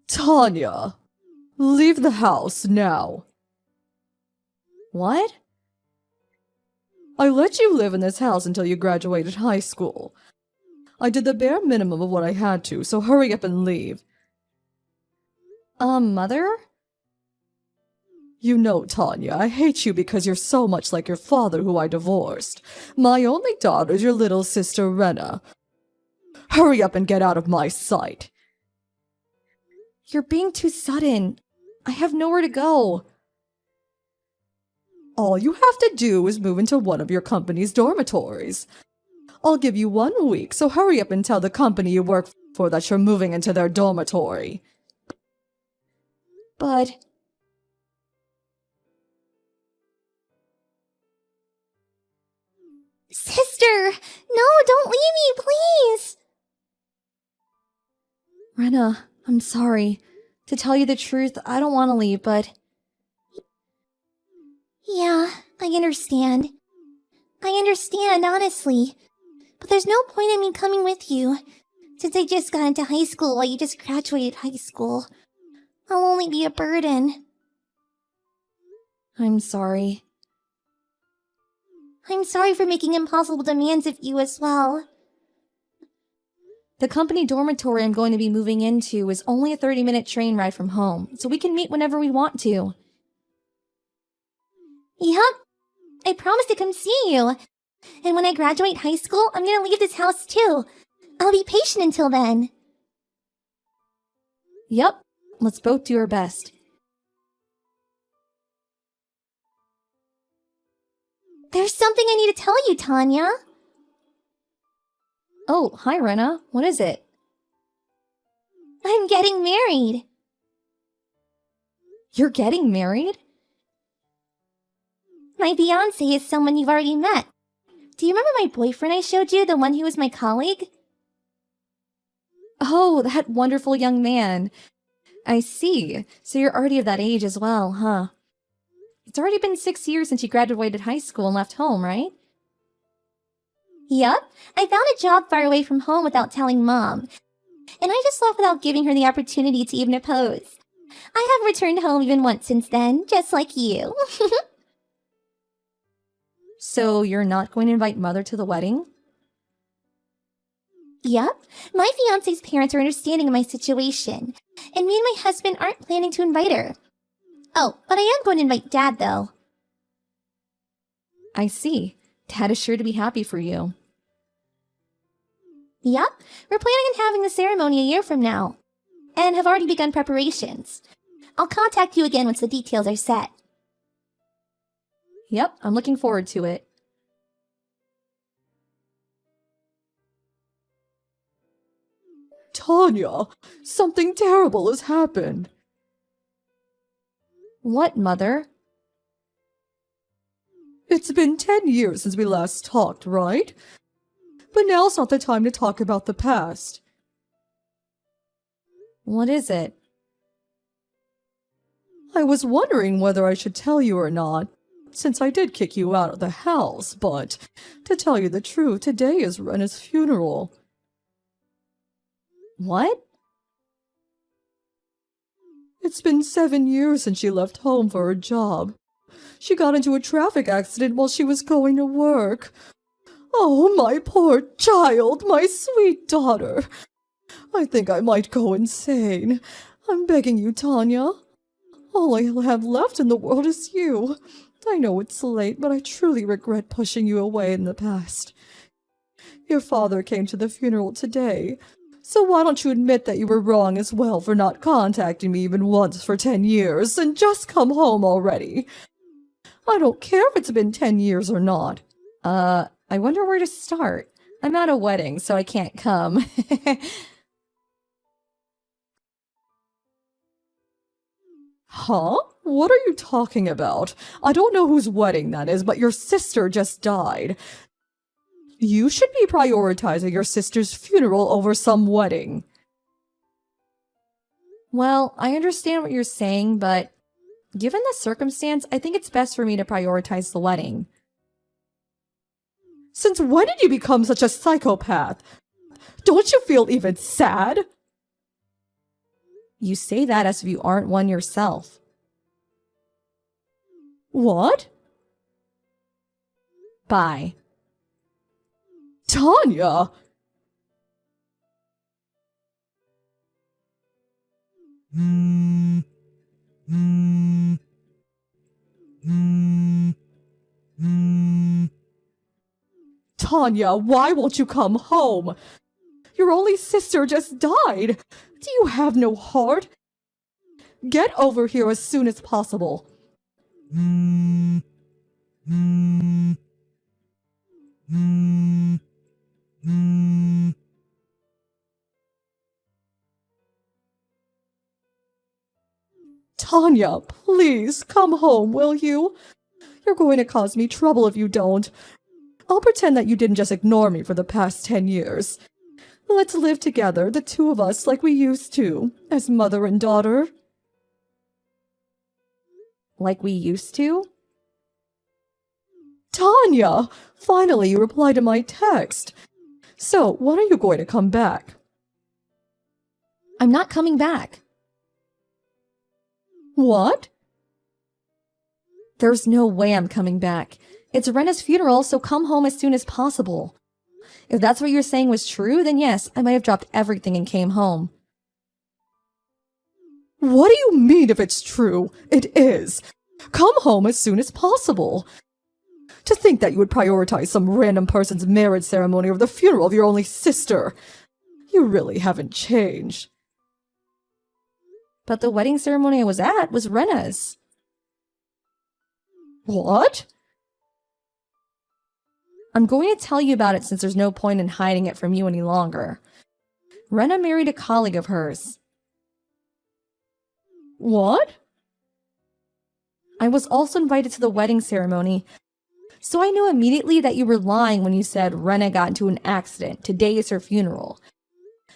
Tanya, leave the house now. What? I let you live in this house until you graduated high school. I did the bare minimum of what I had to, so hurry up and leave. Mother? You know, Tanya, I hate you because you're so much like your father who I divorced. My only daughter's your little sister, Rena. Hurry up and get out of my sight. You're being too sudden. I have nowhere to go. All you have to do is move into one of your company's dormitories. I'll give you 1 week, so hurry up and tell the company you work for that you're moving into their dormitory. But... Sister! No, don't leave me, please! Rena, I'm sorry. To tell you the truth, I don't want to leave, but... Yeah, I understand. I understand, honestly. But there's no point in me coming with you, since I just got into high school while you just graduated high school. I'll only be a burden. I'm sorry. I'm sorry for making impossible demands of you as well. The company dormitory I'm going to be moving into is only a 30-minute train ride from home, so we can meet whenever we want to. Yup, I promise to come see you. And when I graduate high school, I'm gonna leave this house too. I'll be patient until then. Yep, let's both do our best. There's something I need to tell you, Tanya. Oh, hi Rena, what is it? I'm getting married. You're getting married? My fiancé is someone you've already met. Do you remember my boyfriend I showed you, the one who was my colleague? Oh, that wonderful young man. I see. So you're already of that age as well, huh? It's already been 6 years since you graduated high school and left home, right? Yup, I found a job far away from home without telling Mom. And I just left without giving her the opportunity to even oppose. I have returned home even once since then, just like you. So you're not going to invite Mother to the wedding? Yup, my fiancé's parents are understanding of my situation, and me and my husband aren't planning to invite her. Oh, but I am going to invite Dad, though. I see. Dad is sure to be happy for you. Yup, we're planning on having the ceremony a year from now, and have already begun preparations. I'll contact you again once the details are set. Yep, I'm looking forward to it. Tanya, something terrible has happened. What, Mother? It's been 10 years since we last talked, right? But now's not the time to talk about the past. What is it? I was wondering whether I should tell you or not, since I did kick you out of the house, but to tell you the truth, today is Rena's funeral. What? It's been 7 years since she left home for her job. She got into a traffic accident while she was going to work. Oh, my poor child, my sweet daughter. I think I might go insane. I'm begging you, Tanya. All I have left in the world is you. I know it's late, but I truly regret pushing you away in the past. Your father came to the funeral today, so why don't you admit that you were wrong as well for not contacting me even once for 10 years, and just come home already? I don't care if it's been 10 years or not. I wonder where to start. I'm at a wedding, so I can't come. Huh? What are you talking about? I don't know whose wedding that is, but your sister just died. You should be prioritizing your sister's funeral over some wedding. Well, I understand what you're saying, but given the circumstance, I think it's best for me to prioritize the wedding. Since when did you become such a psychopath? Don't you feel even sad? You say that as if you aren't one yourself. What? Bye. Tanya! Tanya, why won't you come home? Your only sister just died. Do you have no heart? Get over here as soon as possible. Tanya, please come home, will you? You're going to cause me trouble if you don't. I'll pretend that you didn't just ignore me for the past 10 years. Let's live together, the two of us, like we used to, as mother and daughter. Like we used to? Tanya! Finally, you replied to my text. So, when are you going to come back? I'm not coming back. What? There's no way I'm coming back. It's Rena's funeral, so come home as soon as possible. If that's what you're saying was true, then yes, I might have dropped everything and came home. What do you mean if it's true? It is. Come home as soon as possible. To think that you would prioritize some random person's marriage ceremony over the funeral of your only sister. You really haven't changed. But the wedding ceremony I was at was Rena's. What? I'm going to tell you about it since there's no point in hiding it from you any longer. Rena married a colleague of hers. What? I was also invited to the wedding ceremony, so I knew immediately that you were lying when you said Rena got into an accident. Today is her funeral.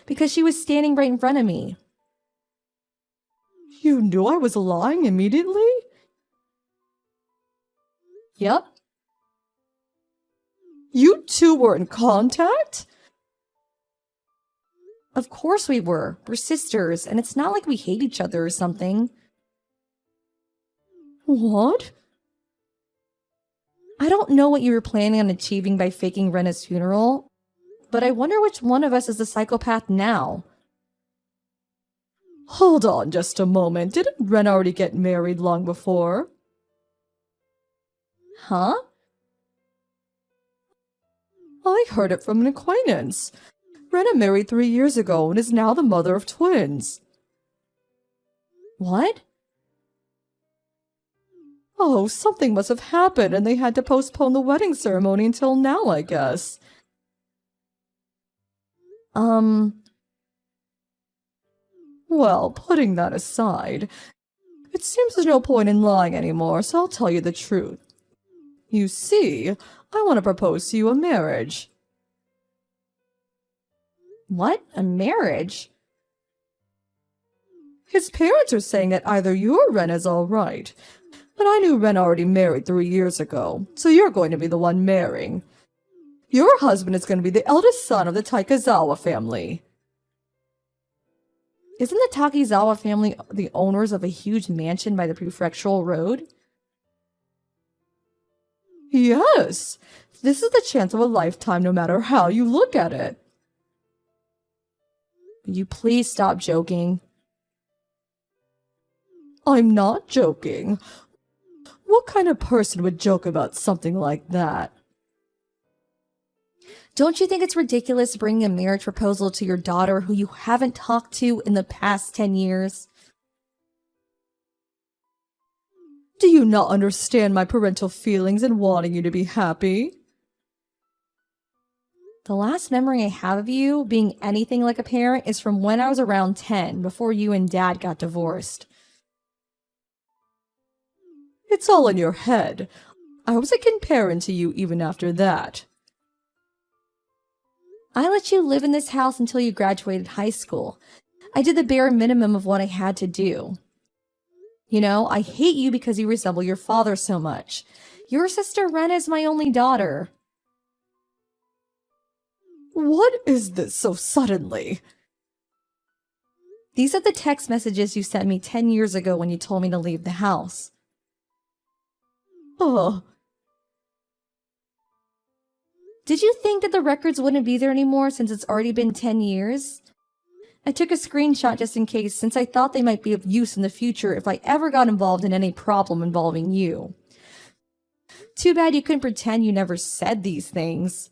Because she was standing right in front of me. You knew I was lying immediately? Yep. You two were in contact? Of course we were. We're sisters, and it's not like we hate each other or something. What? I don't know what you were planning on achieving by faking Rena's funeral, but I wonder which one of us is the psychopath now. Hold on just a moment. Didn't Ren already get married long before? Huh? I heard it from an acquaintance. Rena married 3 years ago and is now the mother of twins. What? Oh, something must have happened and they had to postpone the wedding ceremony until now, I guess. Well, putting that aside, it seems there's no point in lying anymore, so I'll tell you the truth. You see, I want to propose to you a marriage. What? A marriage? His parents are saying that either you or Ren is all right. But I knew Ren already married 3 years ago, so you're going to be the one marrying. Your husband is going to be the eldest son of the Taikazawa family. Isn't the Takizawa family the owners of a huge mansion by the prefectural road? Yes, this is the chance of a lifetime no matter how you look at it. Will you please stop joking? I'm not joking. What kind of person would joke about something like that? Don't you think it's ridiculous bringing a marriage proposal to your daughter who you haven't talked to in the past 10 years? Do you not understand my parental feelings in wanting you to be happy? The last memory I have of you being anything like a parent is from when I was around 10, before you and Dad got divorced. It's all in your head. I was a good parent to you even after that. I let you live in this house until you graduated high school. I did the bare minimum of what I had to do. You know, I hate you because you resemble your father so much. Your sister Rena is my only daughter. What is this so suddenly? These are the text messages you sent me 10 years ago when you told me to leave the house. Oh, Did you think that the records wouldn't be there anymore since it's already been 10 years? I took a screenshot just in case, since I thought they might be of use in the future if I ever got involved in any problem involving you. Too bad you couldn't pretend you never said these things.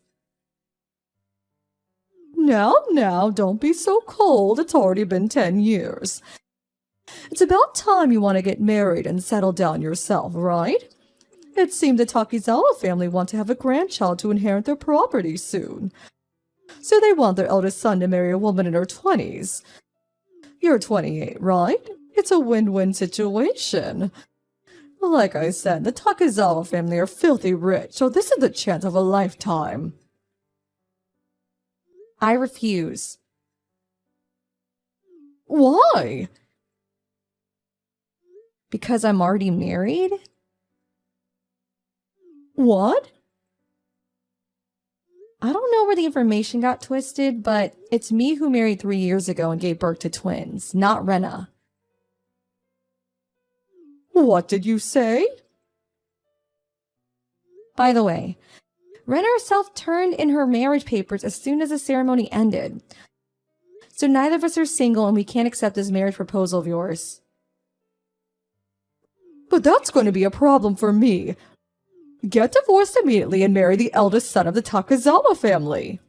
now, don't be so cold. It's already been 10 years. It's about time you want to get married and settle down yourself, right? It seemed the Takizawa family want to have a grandchild to inherit their property soon. So they want their eldest son to marry a woman in her 20s. You're 28, right? It's a win-win situation. Like I said, the Takizawa family are filthy rich, so this is the chance of a lifetime. I refuse. Why? Because I'm already married? What? I don't know where the information got twisted, but it's me who married 3 years ago and gave birth to twins, not Rena. What did you say? By the way, Rena herself turned in her marriage papers as soon as the ceremony ended. So neither of us are single and we can't accept this marriage proposal of yours. But that's going to be a problem for me. Get divorced immediately and marry the eldest son of the Takizawa family.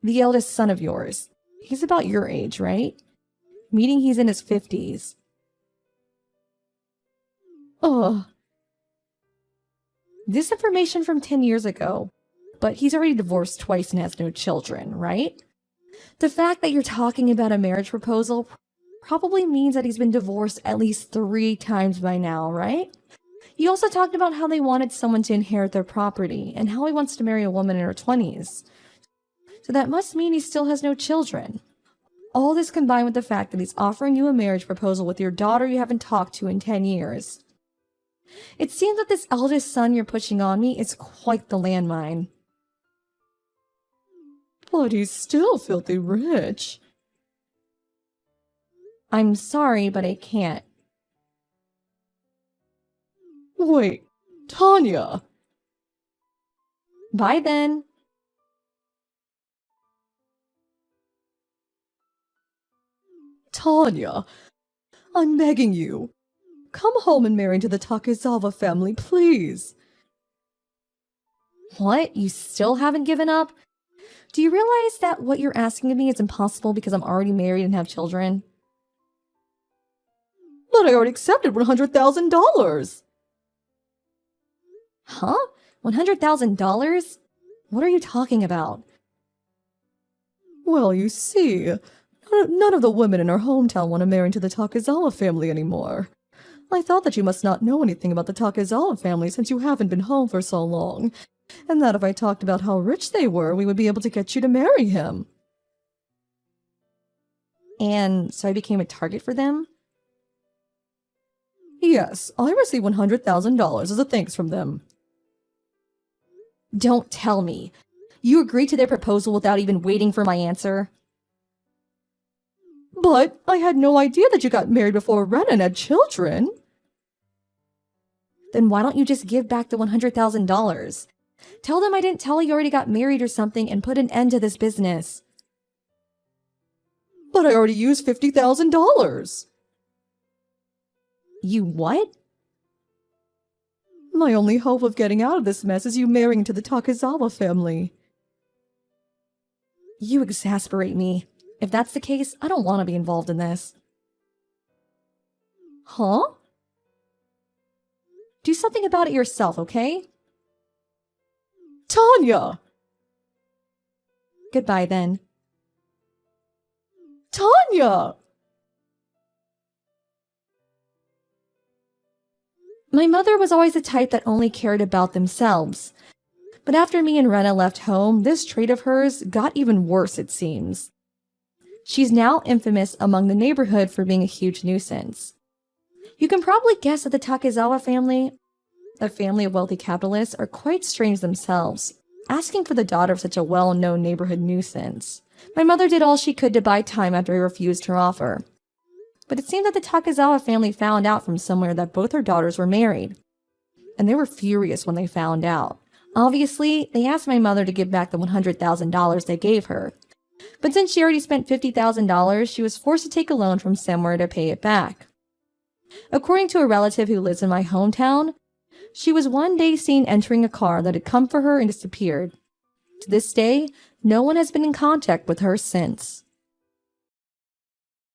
The eldest son of yours. He's about your age, right? Meaning he's in his 50s. Ugh. This information from 10 years ago, but he's already divorced twice and has no children, right? The fact that you're talking about a marriage proposal probably means that he's been divorced at least 3 times by now, right? You also talked about how they wanted someone to inherit their property and how he wants to marry a woman in her 20s. So that must mean he still has no children. All this combined with the fact that he's offering you a marriage proposal with your daughter you haven't talked to in 10 years. It seems that this eldest son you're pushing on me is quite the landmine. But he's still filthy rich. I'm sorry, but I can't. Wait, Tanya. Bye then. Tanya, I'm begging you. Come home and marry into the Takizawa family, please. What? You still haven't given up? Do you realize that what you're asking of me is impossible because I'm already married and have children? But I already accepted $100,000. Huh? $100,000? What are you talking about? Well, you see, none of the women in our hometown want to marry into the Takizawa family anymore. I thought that you must not know anything about the Takizawa family since you haven't been home for so long, and that if I talked about how rich they were, we would be able to get you to marry him. And so I became a target for them? Yes, I received $100,000 as a thanks from them. Don't tell me. You agreed to their proposal without even waiting for my answer? But I had no idea that you got married before Rena and had children. Then why don't you just give back the $100,000? Tell them I didn't tell you already got married or something and put an end to this business. But I already used $50,000. You what? My only hope of getting out of this mess is you marrying into the Takizawa family. You exasperate me. If that's the case, I don't want to be involved in this. Huh? Do something about it yourself, okay? Tanya! Goodbye then. Tanya! My mother was always the type that only cared about themselves. But after me and Rena left home, this trait of hers got even worse, it seems. She's now infamous among the neighborhood for being a huge nuisance. You can probably guess that the Takizawa family, a family of wealthy capitalists, are quite strange themselves, asking for the daughter of such a well-known neighborhood nuisance. My mother did all she could to buy time after I refused her offer. But it seemed that the Takazawa family found out from somewhere that both her daughters were married. And they were furious when they found out. Obviously, they asked my mother to give back the $100,000 they gave her. But since she already spent $50,000, she was forced to take a loan from somewhere to pay it back. According to a relative who lives in my hometown, she was one day seen entering a car that had come for her and disappeared. To this day, no one has been in contact with her since.